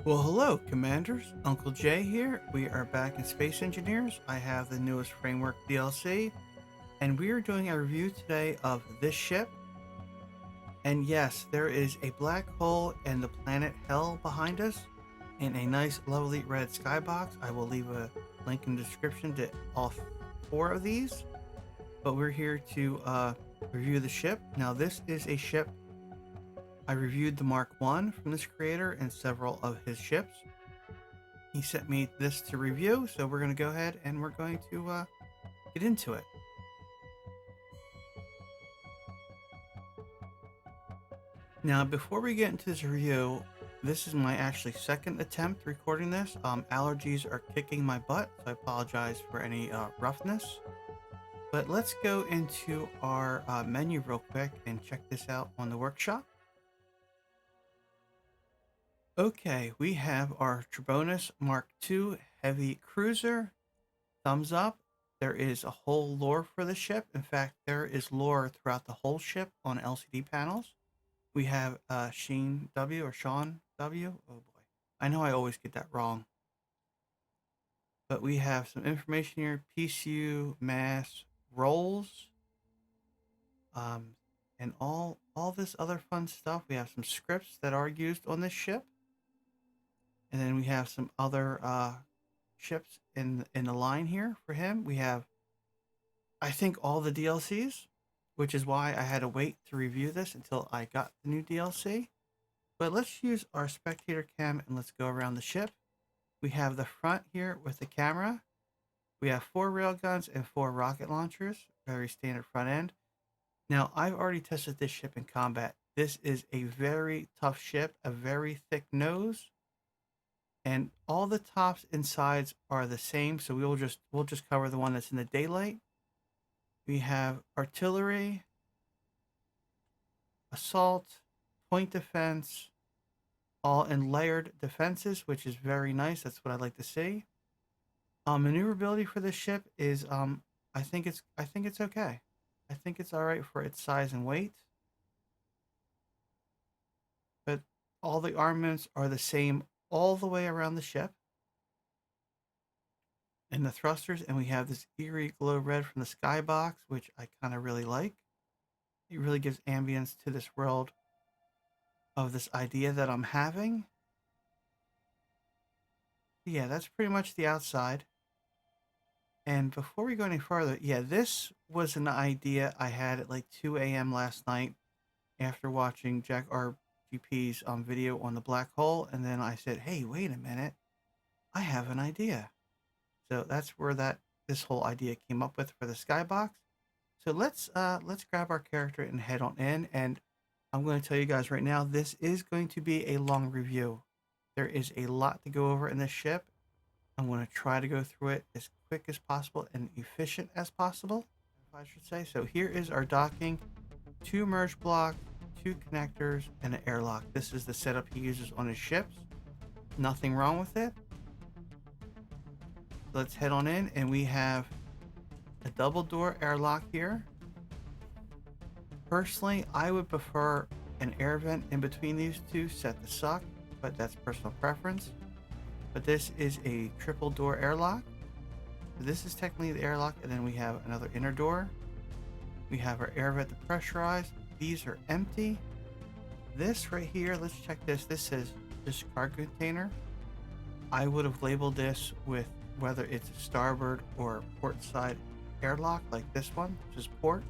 Well, hello, Commanders. Uncle Jay here. We are back in Space Engineers. I have the newest framework DLC, and we are doing a review today of this ship. And yes, there is a black hole and the planet Hell behind us in a nice, lovely red skybox. I will leave a link in the description to all four of these. But we're here to review the ship. Now, this is a ship. I reviewed the Mark I from this creator and several of his ships. He sent me this to review, so we're going to go ahead and we're going to get into it. Now, before we get into this review, this is my actually second attempt recording this. Allergies are kicking my butt, so I apologize for any roughness. But let's go into our menu real quick and check this out on the workshop. Okay, we have our Trebonius Mark II Heavy Cruiser. Thumbs up. There is a whole lore for the ship. In fact, there is lore throughout the whole ship on LCD panels. We have Sheen W or Sean W. Oh boy, I know I always get that wrong. But we have some information here: PCU, mass, roles, and all this other fun stuff. We have some scripts that are used on this ship, and then we have some other ships in the line here for him. We have, I think, all the DLCs, which is why I had to wait to review this until I got the new DLC. But let's use our spectator cam and let's go around the ship. We have the front here with the camera. We have 4 railguns and 4 rocket launchers, very standard front end. Now, I've already tested this ship in combat. This is a very tough ship, a very thick nose, and all the tops and sides are the same. So we'll just cover the one that's in the daylight. We have artillery, assault, point defense, all in layered defenses, which is very nice. That's what I like to see. Maneuverability for this ship is I think it's okay. I think it's all right for its size and weight. But all the armaments are the same all the way around the ship. And the thrusters, and we have this eerie glow red from the skybox, which I kind of really like. It really gives ambience to this world of this idea that I'm having. Yeah, that's pretty much the outside. And before we go any further, yeah, this was an idea I had at like 2 a.m. last night after watching Jack RGP's video on the black hole. And then I said, hey, wait a minute, I have an idea. So that's where this whole idea came up with for the skybox. So let's grab our character and head on in. And I'm going to tell you guys right now, this is going to be a long review. There is a lot to go over in this ship. I'm going to try to go through it as quick as possible and efficient as possible, if I should say. So here is our docking: 2 merge blocks, 2 connectors, and an airlock. This is the setup he uses on his ships. Nothing wrong with it. Let's head on in, and we have a double door airlock here. Personally, I would prefer an air vent in between these two set to suck, but that's personal preference. But this is a triple door airlock. This is technically the airlock, and then we have another inner door. We have our air vent to pressurize. These are empty. This right here, let's check this. This says just cargo container. I would have labeled this with whether it's a starboard or port side airlock, like this one, which is port.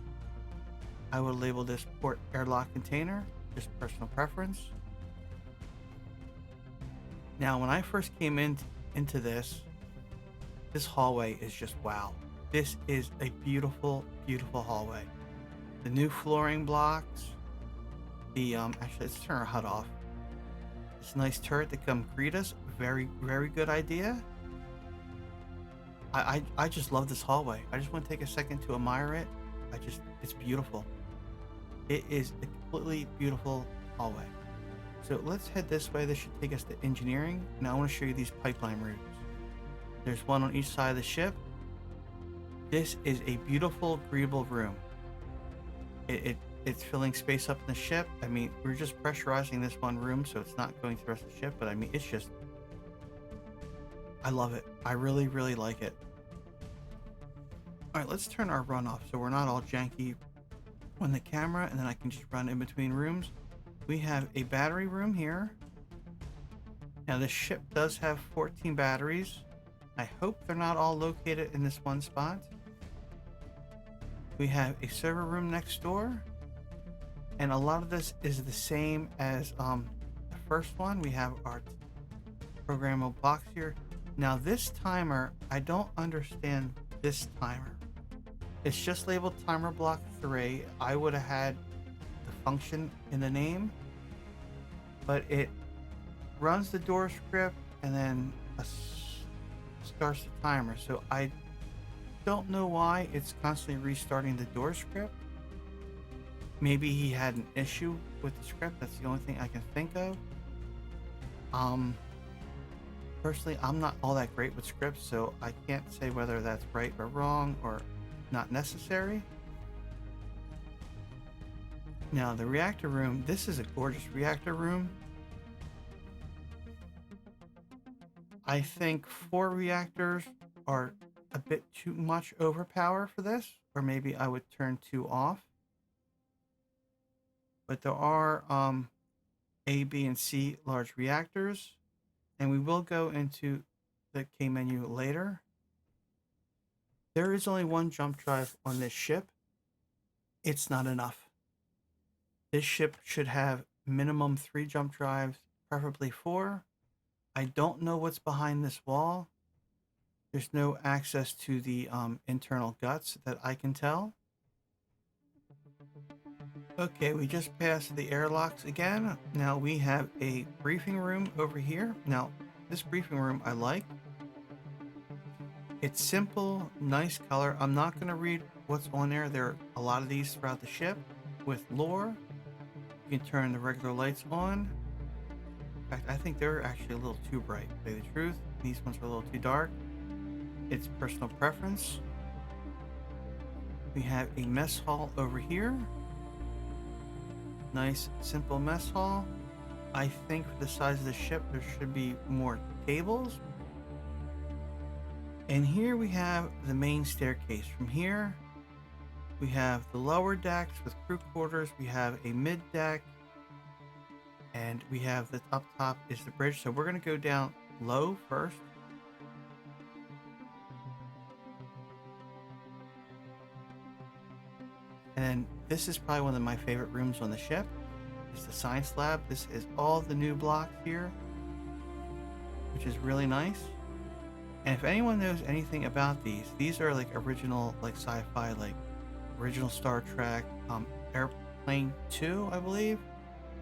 I would label this port airlock container, just personal preference. Now, when I first came into this hallway is just wow. This is a beautiful, beautiful hallway. The new flooring blocks. The actually, let's turn our HUD off. This nice turret to come greet us. Very, very good idea. I just love this hallway. I just want to take a second to admire it. It's beautiful. It is a completely beautiful hallway. So let's head this way. This should take us to engineering. Now I want to show you these pipeline routes. There's one on each side of the ship. This is a beautiful, breathable room. it's filling space up in the ship. I mean, we're just pressurizing this one room, so it's not going through the rest of the ship, but I mean, it's just, I love it. I really, really like it. All right, let's turn our run off so we're not all janky on the camera, and then I can just run in between rooms. We have a battery room here. Now, this ship does have 14 batteries. I hope they're not all located in this one spot. We have a server room next door. And a lot of this is the same as the first one. We have our programmable box here. Now, this timer, I don't understand this timer. It's just labeled timer block 3. I would have had the function in the name, but it runs the door script and then starts the timer. So I don't know why it's constantly restarting the door script. Maybe he had an issue with the script. That's the only thing I can think of. Personally, I'm not all that great with scripts, so I can't say whether that's right or wrong or not necessary. Now, the reactor room, this is a gorgeous reactor room. I think 4 reactors are a bit too much overpower for this, or maybe I would turn 2 off. But there are A, B, and C large reactors, and we will go into the K menu later. There is only 1 jump drive on this ship. It's not enough. This ship should have minimum 3 jump drives, preferably 4. I don't know what's behind this wall. There's no access to the internal guts that I can tell. Okay, we just passed the airlocks again. Now we have a briefing room over here. Now, this briefing room I like. It's simple, nice color. I'm not going to read what's on there. There are a lot of these throughout the ship with lore. You can turn the regular lights on. In fact, I think they're actually a little too bright, to tell you the truth. These ones are a little too dark. It's personal preference. We have a mess hall over here. Nice, simple mess hall. I think for the size of the ship, there should be more tables. And here we have the main staircase. From here, we have the lower decks with crew quarters. We have a mid deck. And we have the top is the bridge. So we're going to go down low first. And then this is probably one of my favorite rooms on the ship. It's the science lab. This is all the new blocks here, which is really nice. And if anyone knows anything about these are like original, like sci-fi, like original Star Trek, Airplane 2, I believe.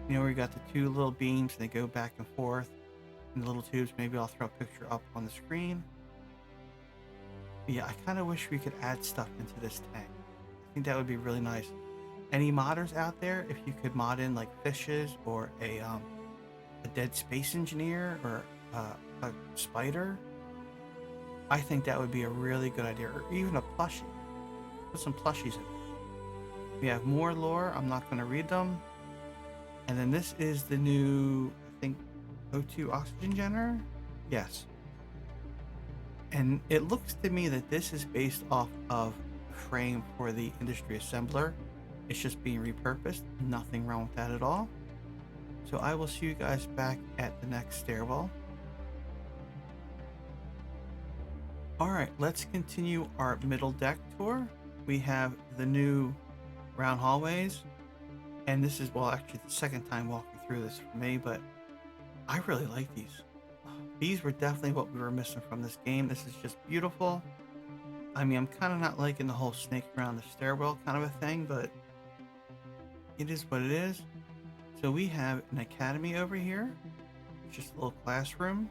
You know, where you got the 2 little beams and they go back and forth in the little tubes. Maybe I'll throw a picture up on the screen. But yeah, I kind of wish we could add stuff into this tank. I think that would be really nice. Any modders out there, if you could mod in like fishes or a dead space engineer or a spider, I think that would be a really good idea. Or even a plushie. Put some plushies in. We have more lore. I'm not going to read them. And then this is the new, I think, O2 oxygen generator? Yes. And it looks to me that this is based off of the frame for the industry assembler. It's just being repurposed. Nothing wrong with that at all. So I will see you guys back at the next stairwell. All right, let's continue our middle deck tour. We have the new round hallways. And this is, well, actually the second time walking through this for me, but I really like these. These were definitely what we were missing from this game. This is just beautiful. I mean, I'm kind of not liking the whole snake around the stairwell kind of a thing, but it is what it is. So we have an academy over here. It's just a little classroom.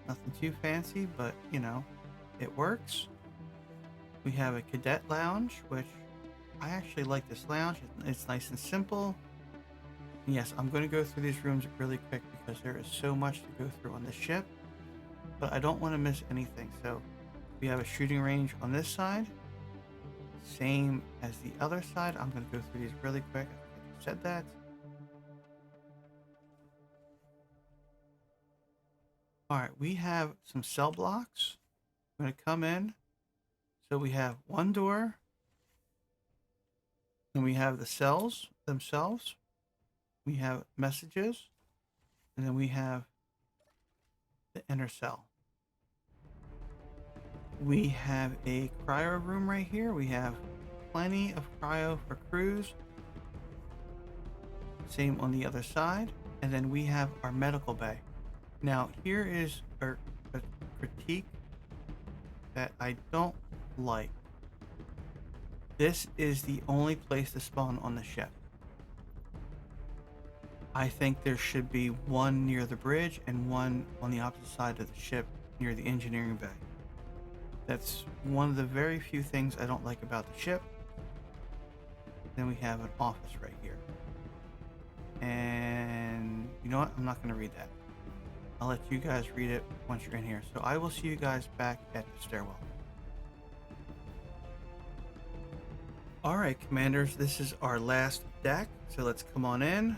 Nothing too fancy, but, you know, it works. We have a cadet lounge, which I actually like this lounge. It's nice and simple. And yes, I'm going to go through these rooms really quick because there is so much to go through on the ship, but I don't want to miss anything. So we have a shooting range on this side. same as the other side. I'm going to go through these really quick. I said that. All right, we have some cell blocks. I'm going to come in. So we have one door. Then we have the cells themselves. We have messages. And then we have the inner cell. We have a cryo room right here. We have plenty of cryo for crews. Same on the other side. And then we have our medical bay. Now, here is a critique that I don't like. This is the only place to spawn on the ship. I think there should be one near the bridge and one on the opposite side of the ship near the engineering bay. That's one of the very few things I don't like about the ship. Then we have an office right here. And you know what? I'm not going to read that. I'll let you guys read it once you're in here. So I will see you guys back at the stairwell. All right, commanders, this is our last deck. So let's come on in.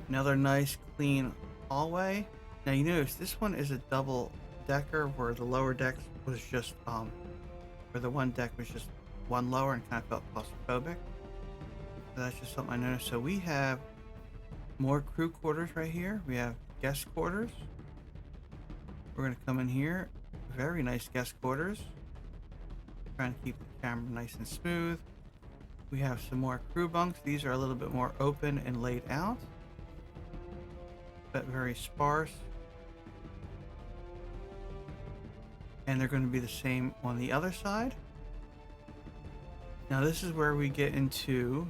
Another nice clean hallway. Now you notice this one is a double decker where the lower deck was just where the one deck was just one lower and kind of felt claustrophobic. So that's just something I noticed. So we have more crew quarters right here. We have guest quarters. We're gonna come in here. Very nice guest quarters. Trying to keep the camera nice and smooth. We have some more crew bunks. These are a little bit more open and laid out, but very sparse. And they're going to be the same on the other side. Now this is where we get into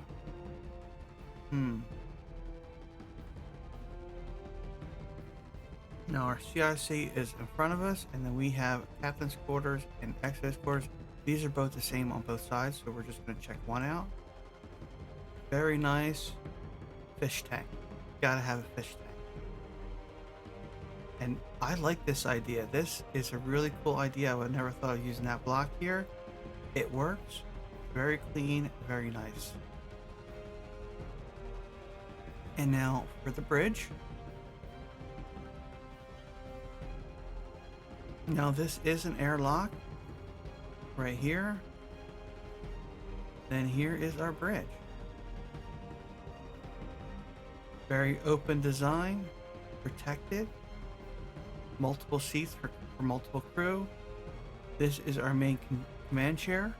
now our CIC is in front of us, and then we have captain's quarters and exo's quarters. These are both the same on both sides, so we're just going to check one out. Very nice. Fish tank. Gotta have a fish tank. And I like this idea. This is a really cool idea. I would never thought of using that block here. It works. Very clean, very nice. And now for the bridge. Now this is an airlock right here. Then here is our bridge. Very open design, protected. Multiple seats for multiple crew. This is our main command chair.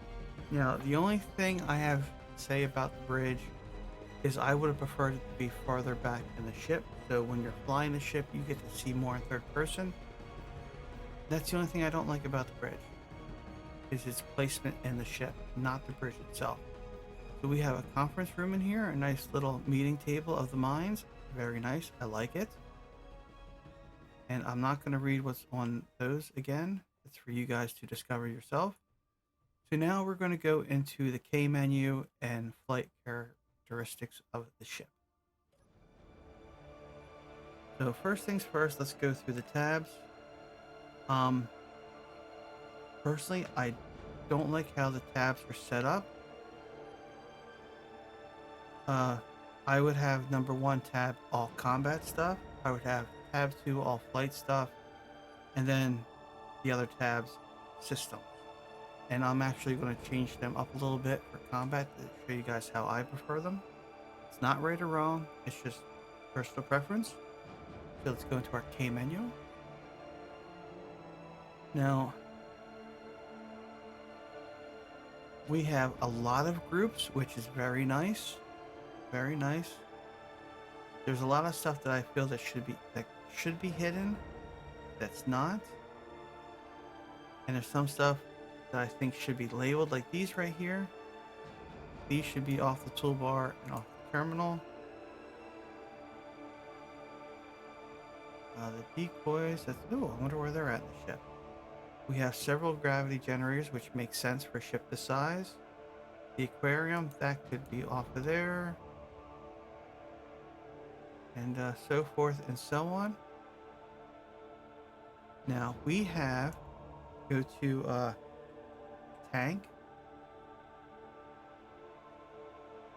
Now, the only thing I have to say about the bridge is I would have preferred it to be farther back in the ship. So when you're flying the ship, you get to see more in third person. That's the only thing I don't like about the bridge, is its placement in the ship, not the bridge itself. So we have a conference room in here, a nice little meeting table of the mines. Very nice. I like it. And I'm not going to read what's on those again. It's for you guys to discover yourself. So now we're going to go into the K menu and flight characteristics of the ship. So first things first, let's go through the tabs. Personally, I don't like how the tabs are set up. I would have number 1 tab all combat stuff. I would have tab 2 all flight stuff, and then the other tabs systems. And I'm actually going to change them up a little bit for combat to show you guys how I prefer them. It's not right or wrong, it's just personal preference. So let's go into our K menu. Now we have a lot of groups, which is very nice. Very nice. There's a lot of stuff that I feel that should be hidden that's not. And there's some stuff that I think should be labeled, like these right here. These should be off the toolbar and off the terminal. The decoys, ooh, I wonder where they're at in the ship. We have several gravity generators, which makes sense for a ship this size. The aquarium, that could be off of there. And so forth and so on. Now we have, go to tank.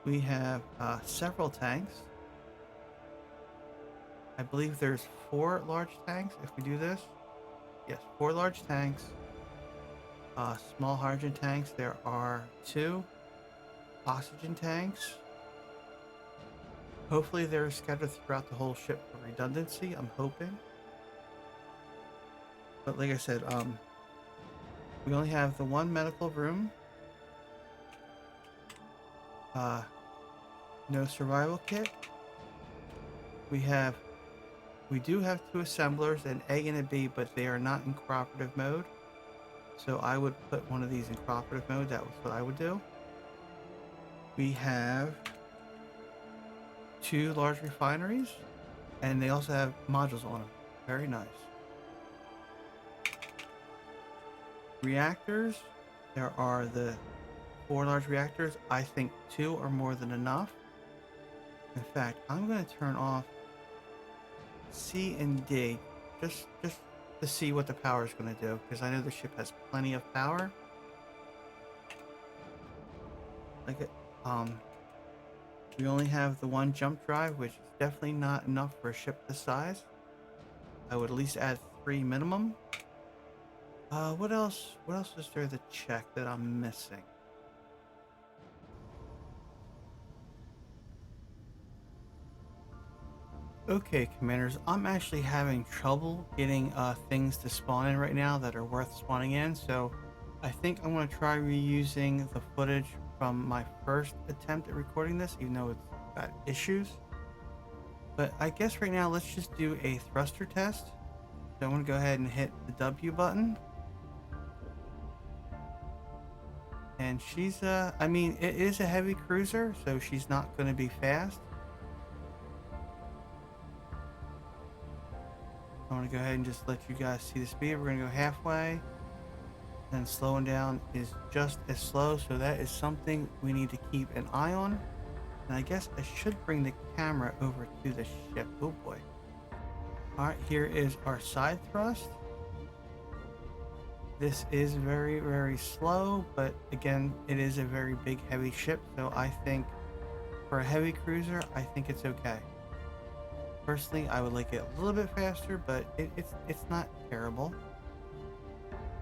We have several tanks. I believe there's 4 large tanks if we do this. Yes, 4 large tanks. Small hydrogen tanks. There are 2 oxygen tanks. Hopefully they're scattered throughout the whole ship for redundancy. I'm hoping. But like I said, we only have the 1 medical room. No survival kit. We do have 2 assemblers, an A and a B, but they are not in cooperative mode. So I would put one of these in cooperative mode. That was what I would do. We have 2 large refineries, and they also have modules on them. Very nice. Reactors. There are the 4 large reactors. I think 2 are more than enough. In fact, I'm going to turn off C and D just to see what the power is going to do, because I know the ship has plenty of power. Like it, we only have the 1 jump drive, which is definitely not enough for a ship this size. I would at least add 3 minimum. What else? What else is there to check that I'm missing? Okay, commanders, I'm actually having trouble getting things to spawn in right now that are worth spawning in, so I think I'm going to try reusing the footage from my first attempt at recording this, even though it's got issues. But I guess right now let's just do a thruster test. So I'm going to go ahead and hit the W button. And she's, I mean, it is a heavy cruiser, so she's not going to be fast. I want to go ahead and just let you guys see the speed. We're going to go halfway. And slowing down is just as slow, so that is something we need to keep an eye on. And I guess I should bring the camera over to the ship. Oh boy. Alright, here is our side thrust. This is very, very slow, but again, it is a very big, heavy ship, so I think for a heavy cruiser, I think it's okay. Personally, I would like it a little bit faster, but it's not terrible.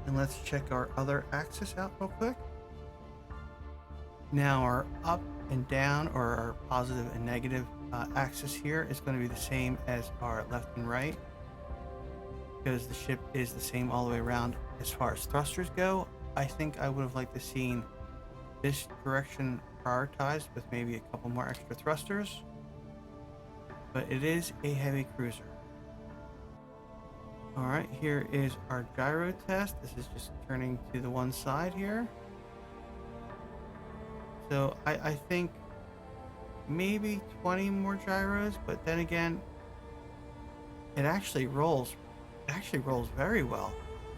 And let's check our other axis out real quick. Now our up and down, or our positive and negative axis here, is going to be the same as our left and right, because the ship is the same all the way around. As far as thrusters go, I think I would have liked to seen this direction prioritized with maybe a couple more extra thrusters. But it is a heavy cruiser. Alright, here is our gyro test. This is just turning to the one side here. So I think maybe 20 more gyros, but then again, it actually rolls very well.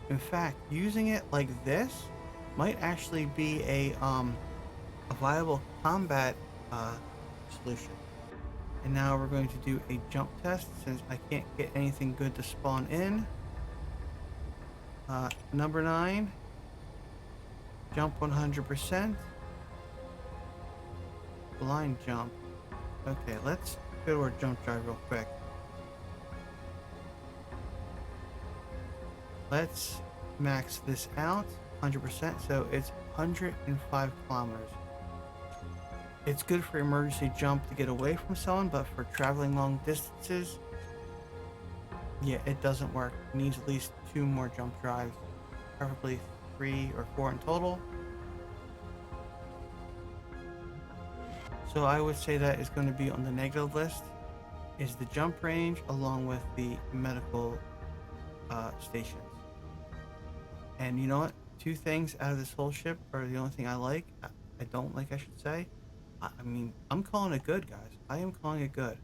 In fact, using it like this might actually be a viable combat solution. And now we're going to do a jump test since I can't get anything good to spawn in. Number 9. Jump 100%. Blind jump. Okay, let's go to our jump drive real quick. Let's max this out 100%, so it's 105 kilometers. It's good for emergency jump to get away from someone, but for traveling long distances, yeah, it doesn't work. It needs at least 2 more jump drives, preferably 3 or 4 in total. So I would say that is going to be on the negative list, is the jump range along with the medical stations. And you know what? 2 things out of this whole ship are the only thing I like. I don't like, I should say. I mean, I'm calling it good, guys. I am calling it good.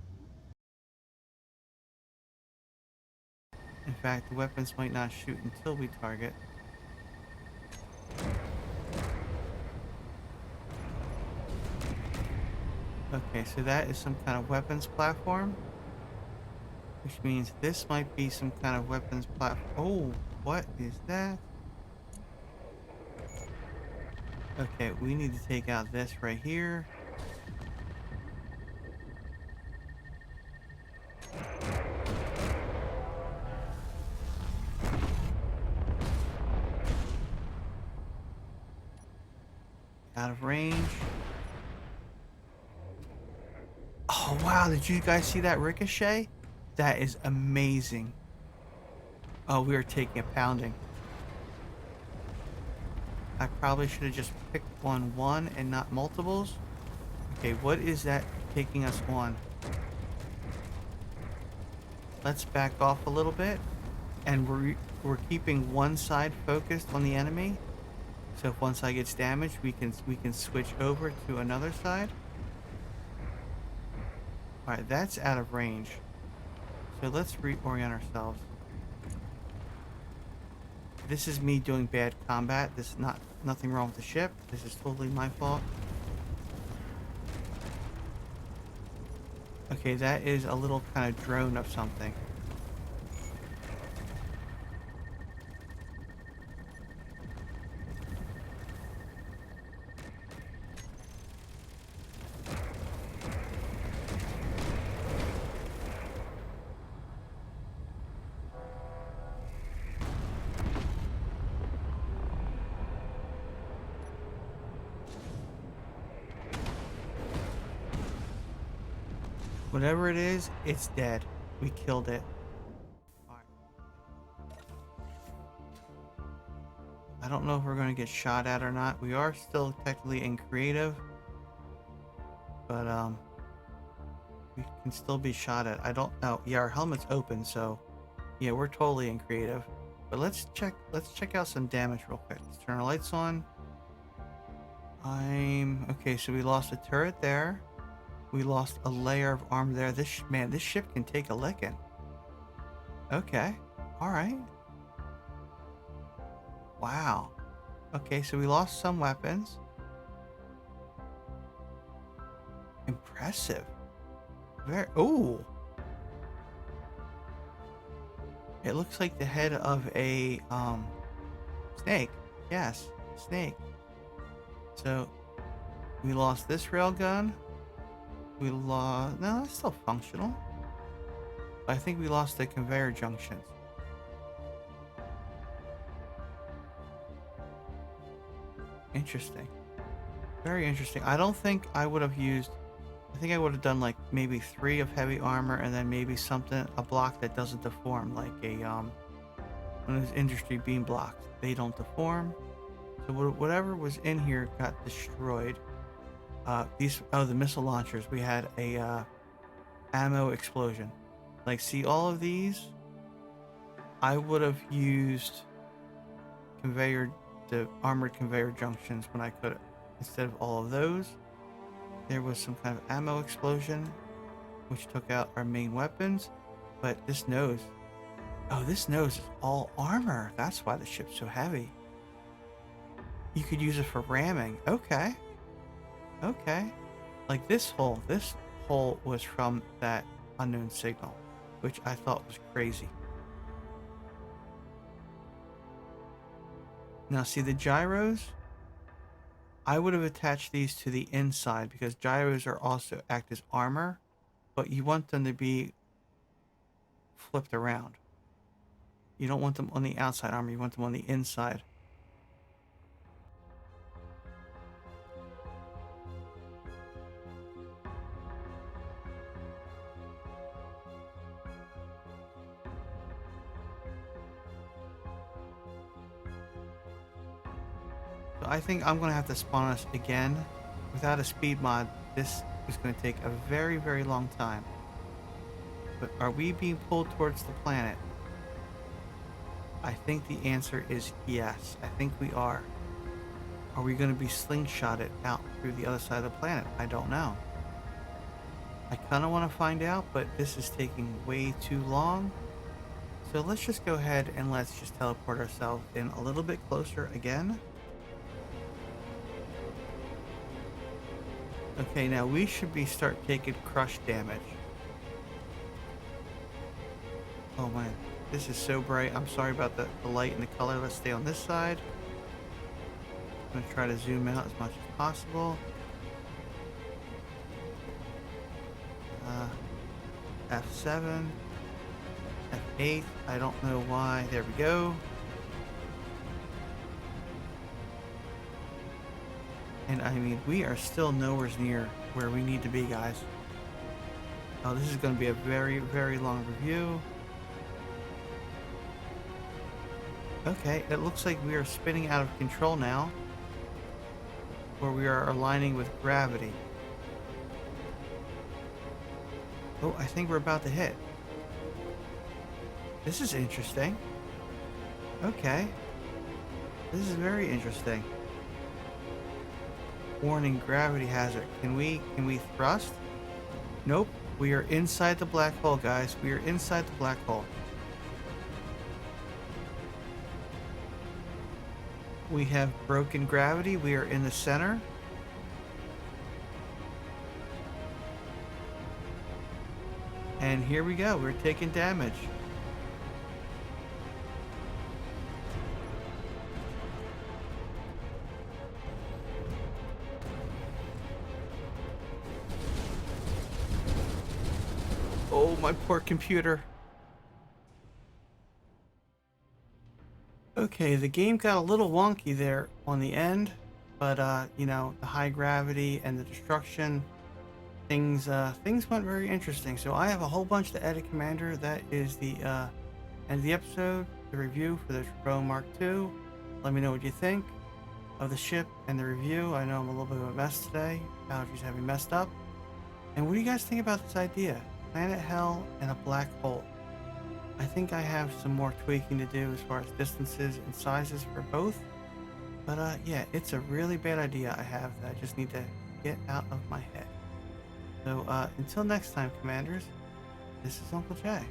In fact, the weapons might not shoot until we target. Okay, so that is some kind of weapons platform. Which means this might be some kind of weapons platform. Oh, what is that? Okay, we need to take out this right here. Out of range. Oh, wow. Did you guys see that ricochet? That is amazing. Oh, we are taking a pounding. I probably should have just picked one and not multiples. Okay, what is that taking us on? Let's back off a little bit. And we're keeping one side focused on the enemy. So if one side gets damaged, we can switch over to another side. Alright, that's out of range. So let's reorient ourselves. This is me doing bad combat. This is nothing wrong with the ship. This is totally my fault. Okay, that is a little kind of drone of something. Whatever it is, it's dead. We killed it. All right. I don't know if we're going to get shot at or not. We are still technically in creative. But, we can still be shot at. I don't know. Yeah, our helmet's open, so... Yeah, we're totally in creative. But let's check out some damage real quick. Let's turn our lights on. Okay, so we lost a turret there. We lost a layer of armor there. This ship can take a licking. Okay. Alright. Wow. Okay, so we lost some weapons. Impressive. Very... Ooh! It looks like the head of a, snake. Yes, snake. So, we lost this railgun. We lost... No, it's still functional. I think we lost the conveyor junctions. Interesting. Very interesting. I don't think I would have used... I think I would have done like maybe 3 of heavy armor and then maybe something, a block that doesn't deform, like a, one of those industry beam blocks. They don't deform. So whatever was in here got destroyed. The missile launchers, we had a, ammo explosion. Like, see all of these? I would have used the armored conveyor junctions when I could have, instead of all of those. There was some kind of ammo explosion, which took out our main weapons. But this nose... Oh, this nose is all armor. That's why the ship's so heavy. You could use it for ramming. Okay. Okay. Like this hole. This hole was from that unknown signal, which I thought was crazy. Now, see the gyros? I would have attached these to the inside because gyros are also act as armor, but you want them to be flipped around. You don't want them on the outside armor, you want them on the inside. So I think I'm going to have to spawn us again. Without a speed mod, this is going to take a very, very long time. But are we being pulled towards the planet? I think the answer is yes. I think we are. Are we going to be slingshotted out through the other side of the planet? I don't know. I kind of want to find out, but this is taking way too long. So let's just go ahead and let's just teleport ourselves in a little bit closer again. Okay, now we should start taking crush damage. Oh man, this is so bright. I'm sorry about the light and the color. Let's stay on this side. I'm going to try to zoom out as much as possible. F7. F8. I don't know why. There we go. And I mean, we are still nowhere near where we need to be, guys. Oh, this is going to be a very, very long review. Okay, it looks like we are spinning out of control now, where we are aligning with gravity. Oh, I think we're about to hit. This is interesting. Okay. This is very interesting. Warning, gravity hazard. Can we thrust? Nope. We are inside the black hole, guys. We are inside the black hole. We have broken gravity. We are in the center. And here we go. We're taking damage. Oh, my poor computer. Okay, the game got a little wonky there on the end, but you know, the high gravity and the destruction, things went very interesting. So I have a whole bunch to edit, Commander. That is the end of the episode, the review for the Trebonius Mark II. Let me know what you think of the ship and the review. I know I'm a little bit of a mess today. Allergies have me messed up. And what do you guys think about this idea? Planet hell and a black hole. I think I have some more tweaking to do as far as distances and sizes for both. But yeah, it's a really bad idea I have that I just need to get out of my head. So until next time, Commanders, this is Uncle Jay.